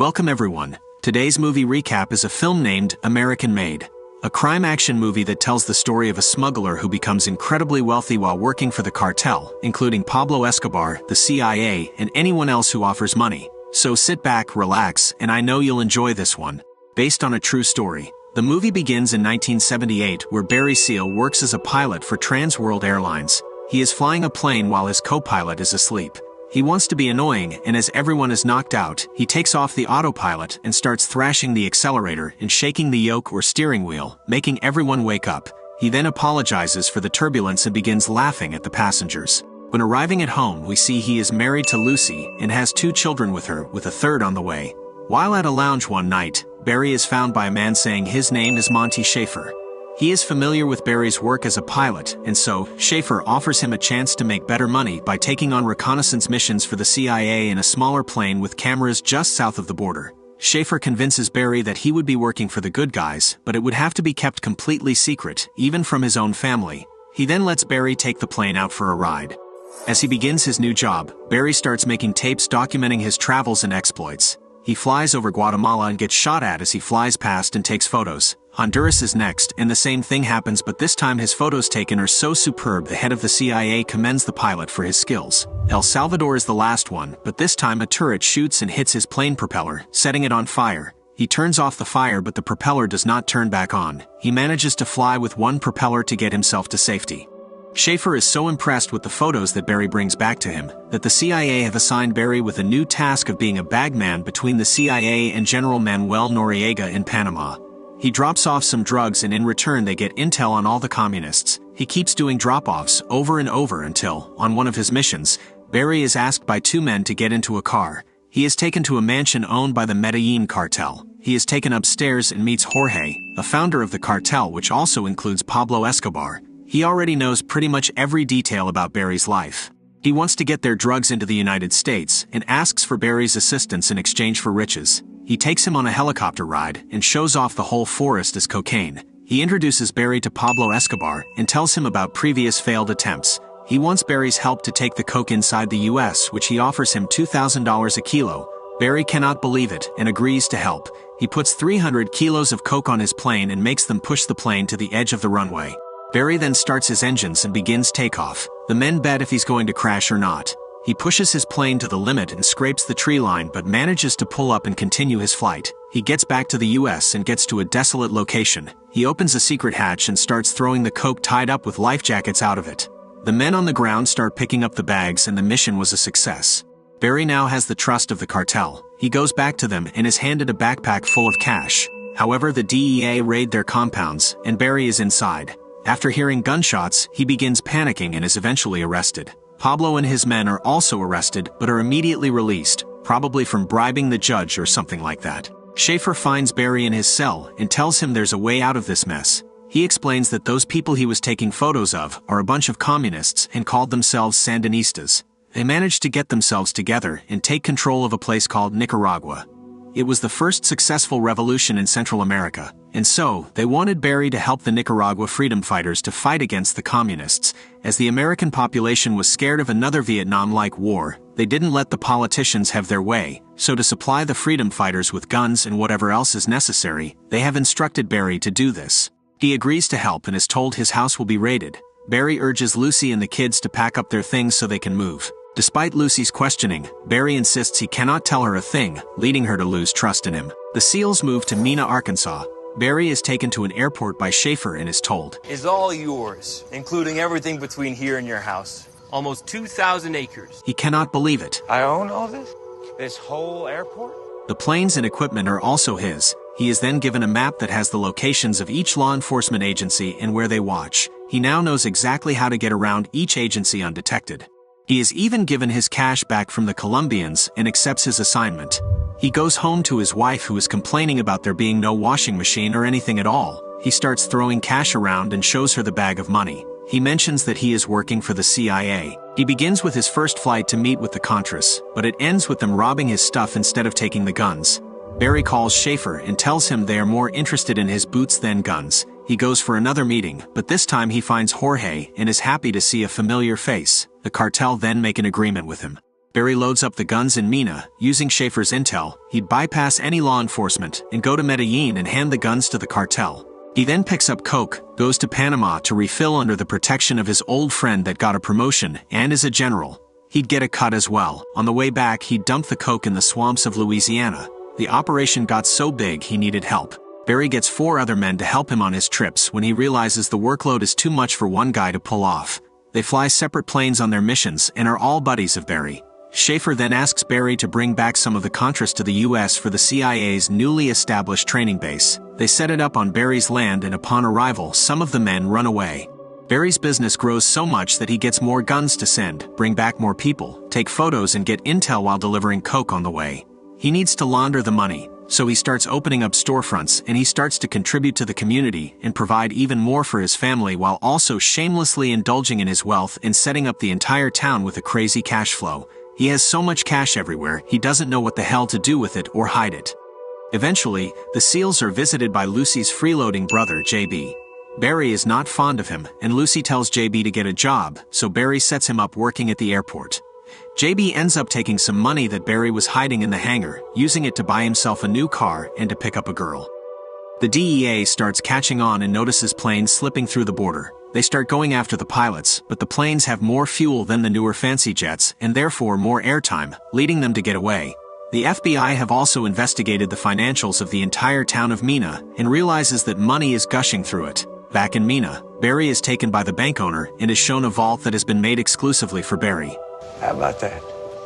Welcome everyone. Today's movie recap is a film named American Made, a crime action movie that tells the story of a smuggler who becomes incredibly wealthy while working for the cartel, including Pablo Escobar, the CIA, and anyone else who offers money. So sit back, relax, and I know you'll enjoy this one. Based on a true story. The movie begins in 1978 where Barry Seal works as a pilot for Trans World Airlines. He is flying a plane while his co-pilot is asleep. He wants to be annoying, and as everyone is knocked out, he takes off the autopilot and starts thrashing the accelerator and shaking the yoke or steering wheel, making everyone wake up. He then apologizes for the turbulence and begins laughing at the passengers. When arriving at home, we see he is married to Lucy and has 2 children with her, with a third on the way. While at a lounge one night, Barry is found by a man saying his name is Monty Schaefer. He is familiar with Barry's work as a pilot, and so, Schaefer offers him a chance to make better money by taking on reconnaissance missions for the CIA in a smaller plane with cameras just south of the border. Schaefer convinces Barry that he would be working for the good guys, but it would have to be kept completely secret, even from his own family. He then lets Barry take the plane out for a ride. As he begins his new job, Barry starts making tapes documenting his travels and exploits. He flies over Guatemala and gets shot at as he flies past and takes photos. Honduras is next, and the same thing happens, but this time his photos taken are so superb the head of the CIA commends the pilot for his skills. El Salvador is the last one, but this time a turret shoots and hits his plane propeller, setting it on fire. He turns off the fire, but the propeller does not turn back on. He manages to fly with one propeller to get himself to safety. Schaefer is so impressed with the photos that Barry brings back to him, that the CIA have assigned Barry with a new task of being a bagman between the CIA and General Manuel Noriega in Panama. He drops off some drugs and in return they get intel on all the communists. He keeps doing drop-offs over and over until, on one of his missions, Barry is asked by 2 men to get into a car. He is taken to a mansion owned by the Medellin cartel. He is taken upstairs and meets Jorge, a founder of the cartel, which also includes Pablo Escobar. He already knows pretty much every detail about Barry's life. He wants to get their drugs into the United States and asks for Barry's assistance in exchange for riches. He takes him on a helicopter ride and shows off the whole forest as cocaine. He introduces Barry to Pablo Escobar and tells him about previous failed attempts. He wants Barry's help to take the coke inside the US, which he offers him $2,000 a kilo. Barry cannot believe it and agrees to help. He puts 300 kilos of coke on his plane and makes them push the plane to the edge of the runway. Barry then starts his engines and begins takeoff. The men bet if he's going to crash or not. He pushes his plane to the limit and scrapes the tree line but manages to pull up and continue his flight. He gets back to the US and gets to a desolate location. He opens a secret hatch and starts throwing the coke tied up with life jackets out of it. The men on the ground start picking up the bags and the mission was a success. Barry now has the trust of the cartel. He goes back to them and is handed a backpack full of cash. However, the DEA raid their compounds and Barry is inside. After hearing gunshots, he begins panicking and is eventually arrested. Pablo and his men are also arrested but are immediately released, probably from bribing the judge or something like that. Schaefer finds Barry in his cell and tells him there's a way out of this mess. He explains that those people he was taking photos of are a bunch of communists and called themselves Sandinistas. They managed to get themselves together and take control of a place called Nicaragua. It was the first successful revolution in Central America, and so, they wanted Barry to help the Nicaragua freedom fighters to fight against the communists. As the American population was scared of another Vietnam-like war, they didn't let the politicians have their way, so to supply the freedom fighters with guns and whatever else is necessary, they have instructed Barry to do this. He agrees to help and is told his house will be raided. Barry urges Lucy and the kids to pack up their things so they can move. Despite Lucy's questioning, Barry insists he cannot tell her a thing, leading her to lose trust in him. The SEALs move to Mena, Arkansas. Barry is taken to an airport by Schaefer and is told, "Is all yours, including everything between here and your house. Almost 2,000 acres. He cannot believe it. I own all this? This whole airport? The planes and equipment are also his. He is then given a map that has the locations of each law enforcement agency and where they watch. He now knows exactly how to get around each agency undetected. He is even given his cash back from the Colombians and accepts his assignment. He goes home to his wife who is complaining about there being no washing machine or anything at all. He starts throwing cash around and shows her the bag of money. He mentions that he is working for the CIA. He begins with his first flight to meet with the Contras, but it ends with them robbing his stuff instead of taking the guns. Barry calls Schaefer and tells him they are more interested in his boots than guns. He goes for another meeting, but this time he finds Jorge and is happy to see a familiar face. The cartel then make an agreement with him. Barry loads up the guns in Mina. Using Schaefer's intel, he'd bypass any law enforcement and go to Medellin and hand the guns to the cartel. He then picks up coke, goes to Panama to refill under the protection of his old friend that got a promotion and is a general. He'd get a cut as well. On the way back, he'd dump the coke in the swamps of Louisiana. The operation got so big he needed help. Barry gets 4 other men to help him on his trips when he realizes the workload is too much for one guy to pull off. They fly separate planes on their missions and are all buddies of Barry. Schaefer then asks Barry to bring back some of the Contras to the US for the CIA's newly established training base. They set it up on Barry's land, and upon arrival, some of the men run away. Barry's business grows so much that he gets more guns to send, bring back more people, take photos and get intel while delivering coke on the way. He needs to launder the money, so he starts opening up storefronts and he starts to contribute to the community and provide even more for his family while also shamelessly indulging in his wealth and setting up the entire town with a crazy cash flow. He has so much cash everywhere, he doesn't know what the hell to do with it or hide it. Eventually, the SEALs are visited by Lucy's freeloading brother, JB. Barry is not fond of him, and Lucy tells JB to get a job, so Barry sets him up working at the airport. JB ends up taking some money that Barry was hiding in the hangar, using it to buy himself a new car and to pick up a girl. The DEA starts catching on and notices planes slipping through the border. They start going after the pilots, but the planes have more fuel than the newer fancy jets and therefore more airtime, leading them to get away. The FBI have also investigated the financials of the entire town of Mina and realizes that money is gushing through it. Back in Mina, Barry is taken by the bank owner and is shown a vault that has been made exclusively for Barry. How about that?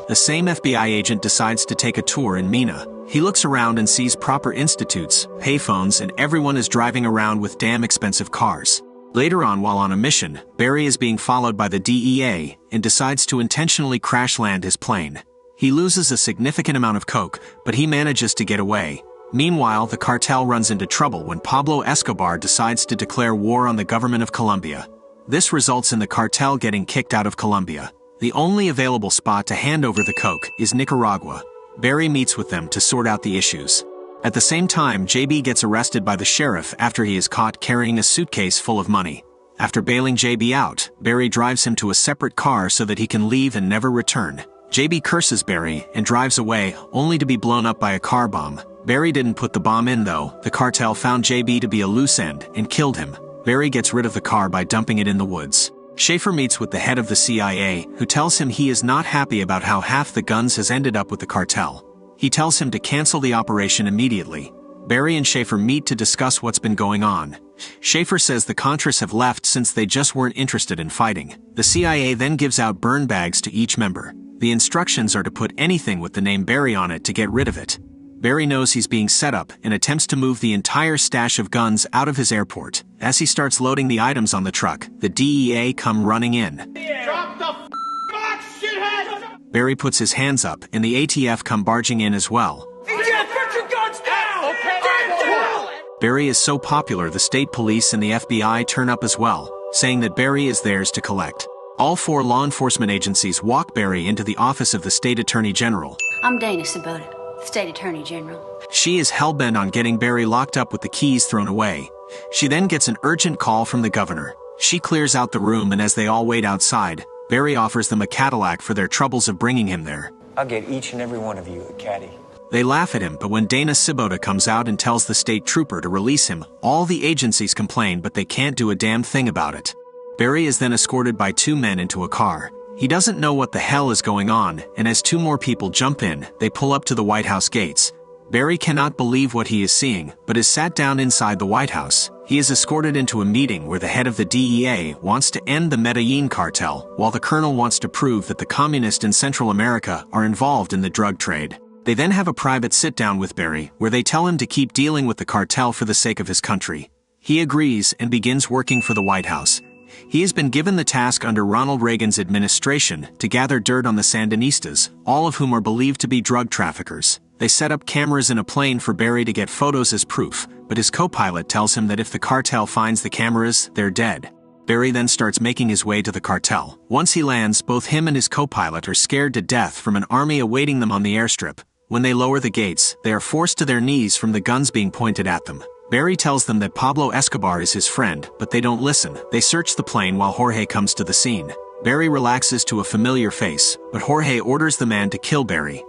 The same FBI agent decides to take a tour in Mina. He looks around and sees proper institutes, payphones, and everyone is driving around with damn expensive cars. Later on, while on a mission, Barry is being followed by the DEA and decides to intentionally crash land his plane. He loses a significant amount of coke, but he manages to get away. Meanwhile, the cartel runs into trouble when Pablo Escobar decides to declare war on the government of Colombia. This results in the cartel getting kicked out of Colombia. The only available spot to hand over the coke is Nicaragua. Barry meets with them to sort out the issues. At the same time, JB gets arrested by the sheriff after he is caught carrying a suitcase full of money. After bailing JB out, Barry drives him to a separate car so that he can leave and never return. JB curses Barry and drives away, only to be blown up by a car bomb. Barry didn't put the bomb in though. The cartel found JB to be a loose end and killed him. Barry gets rid of the car by dumping it in the woods. Schaefer meets with the head of the CIA, who tells him he is not happy about how half the guns has ended up with the cartel. He tells him to cancel the operation immediately. Barry and Schaefer meet to discuss what's been going on. Schaefer says the Contras have left since they just weren't interested in fighting. The CIA then gives out burn bags to each member. The instructions are to put anything with the name Barry on it to get rid of it. Barry knows he's being set up and attempts to move the entire stash of guns out of his airport. As he starts loading the items on the truck, the DEA come running in. Drop the box, shithead! Barry puts his hands up and the ATF come barging in as well. Yeah, put your guns down! Okay, down! Barry is so popular the state police and the FBI turn up as well, saying that Barry is theirs to collect. All 4 law enforcement agencies walk Barry into the office of the state attorney general. I'm Dana Sabota, State Attorney General. She is hell-bent on getting Barry locked up with the keys thrown away. She then gets an urgent call from the governor. She clears out the room, and as they all wait outside, Barry offers them a Cadillac for their troubles of bringing him there. I'll get each and every one of you a caddy. They laugh at him, but when Dana Sabota comes out and tells the state trooper to release him, all the agencies complain, but they can't do a damn thing about it. Barry is then escorted by 2 men into a car. He doesn't know what the hell is going on, and as 2 more people jump in, they pull up to the White House gates. Barry cannot believe what he is seeing, but is sat down inside the White House. He is escorted into a meeting where the head of the DEA wants to end the Medellin cartel, while the colonel wants to prove that the communists in Central America are involved in the drug trade. They then have a private sit-down with Barry, where they tell him to keep dealing with the cartel for the sake of his country. He agrees and begins working for the White House. He has been given the task under Ronald Reagan's administration to gather dirt on the Sandinistas, all of whom are believed to be drug traffickers. They set up cameras in a plane for Barry to get photos as proof, but his co-pilot tells him that if the cartel finds the cameras, they're dead. Barry then starts making his way to the cartel. Once he lands, both him and his co-pilot are scared to death from an army awaiting them on the airstrip. When they lower the gates, they are forced to their knees from the guns being pointed at them. Barry tells them that Pablo Escobar is his friend, but they don't listen. They search the plane while Jorge comes to the scene. Barry relaxes to a familiar face, but Jorge orders the man to kill Barry.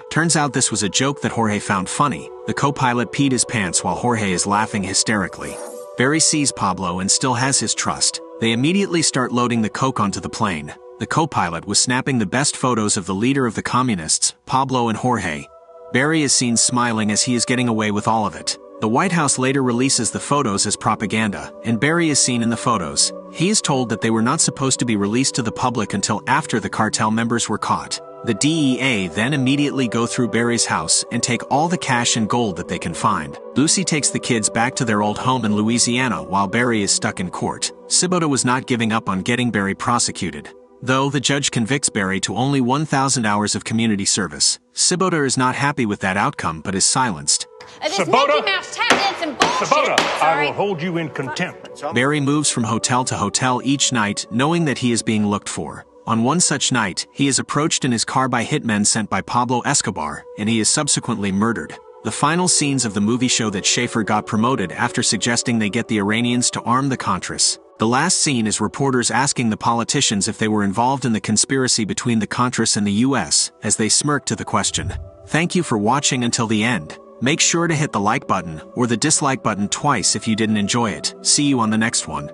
Turns out this was a joke that Jorge found funny. The co-pilot peed his pants while Jorge is laughing hysterically. Barry sees Pablo and still has his trust. They immediately start loading the coke onto the plane. The co-pilot was snapping the best photos of the leader of the communists, Pablo and Jorge. Barry is seen smiling as he is getting away with all of it. The White House later releases the photos as propaganda, and Barry is seen in the photos. He is told that they were not supposed to be released to the public until after the cartel members were caught. The DEA then immediately go through Barry's house and take all the cash and gold that they can find. Lucy takes the kids back to their old home in Louisiana while Barry is stuck in court. Sibota was not giving up on getting Barry prosecuted. Though the judge convicts Barry to only 1,000 hours of community service, Sibota is not happy with that outcome but is silenced. This Mickey Mouse tap dancing bullshit. Sibota, I Sorry. will hold you in contempt. Barry moves from hotel to hotel each night, knowing that he is being looked for. On one such night, he is approached in his car by hitmen sent by Pablo Escobar, and he is subsequently murdered. The final scenes of the movie show that Schaefer got promoted after suggesting they get the Iranians to arm the Contras. The last scene is reporters asking the politicians if they were involved in the conspiracy between the Contras and the US, as they smirk to the question. Thank you for watching until the end. Make sure to hit the like button or the dislike button twice if you didn't enjoy it. See you on the next one.